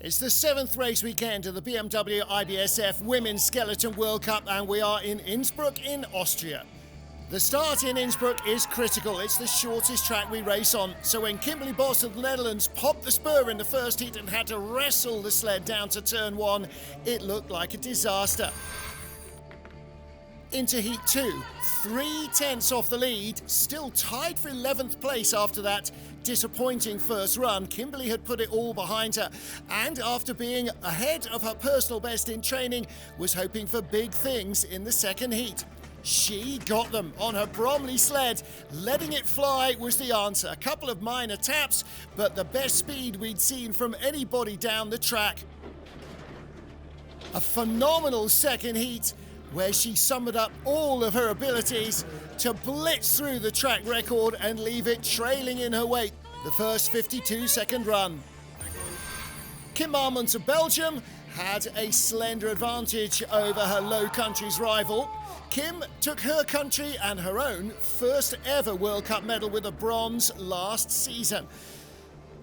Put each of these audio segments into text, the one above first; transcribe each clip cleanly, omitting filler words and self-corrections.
It's the 7th race weekend of the BMW IBSF Women's Skeleton World Cup, and we are in Innsbruck in Austria. The start in Innsbruck is critical. It's the shortest track we race on. So when Kimberly Boss of the Netherlands popped the spur in the first heat and had to wrestle the sled down to turn 1, it looked like a disaster. Into heat 2, 3/10 off the lead, still tied for 11th place after that disappointing first run. Kimberly had put it all behind her, and after being ahead of her personal best in training, was hoping for big things in the second heat. She got them on her Bromley sled. Letting it fly was the answer. A couple of minor taps, but the best speed we'd seen from anybody down the track. A phenomenal second heat, where she summed up all of her abilities to blitz through the track record and leave it trailing in her wake the first 52-second run. Kim Marmons of Belgium had a slender advantage over her Low Countries rival. Kim took her country and her own first ever World Cup medal with a bronze last season.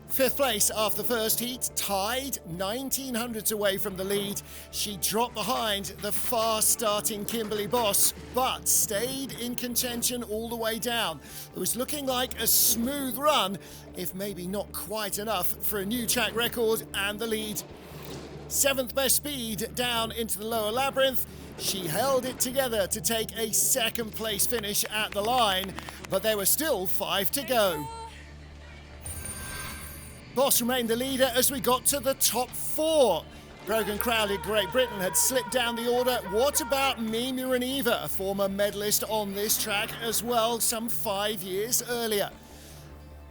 5th place after the first heat, tied 1900s away from the lead. She dropped behind the fast-starting Kimberly Boss, but stayed in contention all the way down. It was looking like a smooth run, if maybe not quite enough for a new track record and the lead. 7th best speed down into the lower labyrinth. She held it together to take a 2nd place finish at the line, but there were still 5 to go. Boss remained the leader as we got to the top 4. Brogan Crowley of Great Britain had slipped down the order. What about Mimi Reneva, a former medalist on this track as well, some 5 years earlier?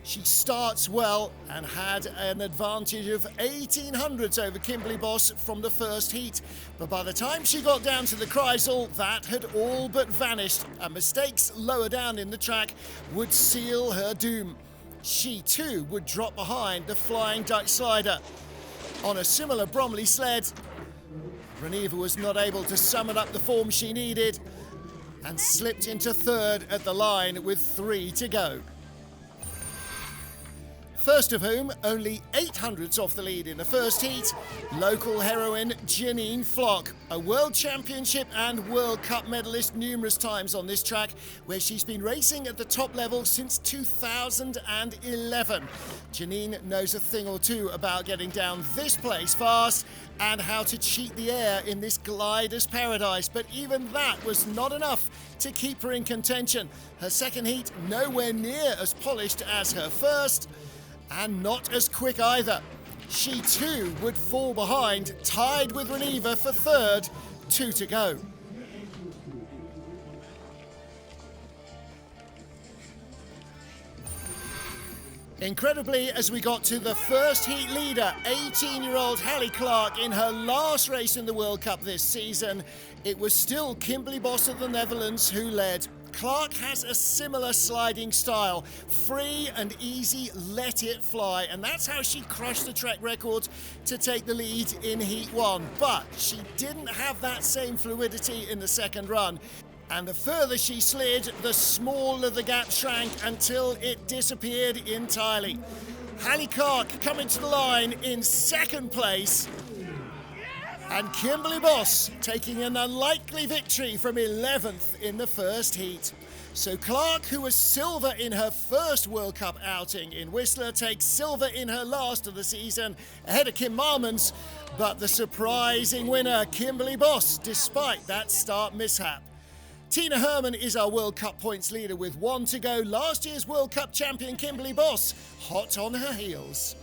She starts well and had an advantage of 1800s over Kimberly Boss from the first heat. But by the time she got down to the Kreisel, that had all but vanished, and mistakes lower down in the track would seal her doom. She too would drop behind the Flying Dutch Slider. On a similar Bromley sled, Reneva was not able to summon up the form she needed and slipped into 3rd at the line with 3 to go. First of whom, only 800s off the lead in the first heat, local heroine Janine Flock, a World Championship and World Cup medalist numerous times on this track, where she's been racing at the top level since 2011. Janine knows a thing or two about getting down this place fast and how to cheat the air in this glider's paradise, but even that was not enough to keep her in contention. Her second heat nowhere near as polished as her first, and not as quick either. She too would fall behind, tied with Reneva for 3rd, 2 to go. Incredibly, as we got to the first heat leader, 18-year-old Hallie Clark, in her last race in the World Cup this season, it was still Kimberly Boss of the Netherlands who led. Clark has a similar sliding style, free and easy, let it fly, and that's how she crushed the track record to take the lead in Heat 1. But she didn't have that same fluidity in the second run, and the further she slid, the smaller the gap shrank until it disappeared entirely. Hallie Clark coming to the line in 2nd place, and Kimberly Boss taking an unlikely victory from 11th in the first heat. So Clark, who was silver in her first World Cup outing in Whistler, takes silver in her last of the season, ahead of Kim Marmons, but the surprising winner, Kimberly Boss, despite that start mishap. Tina Hermann is our World Cup points leader with 1 to go. Last year's World Cup champion Kimberly Boss, hot on her heels.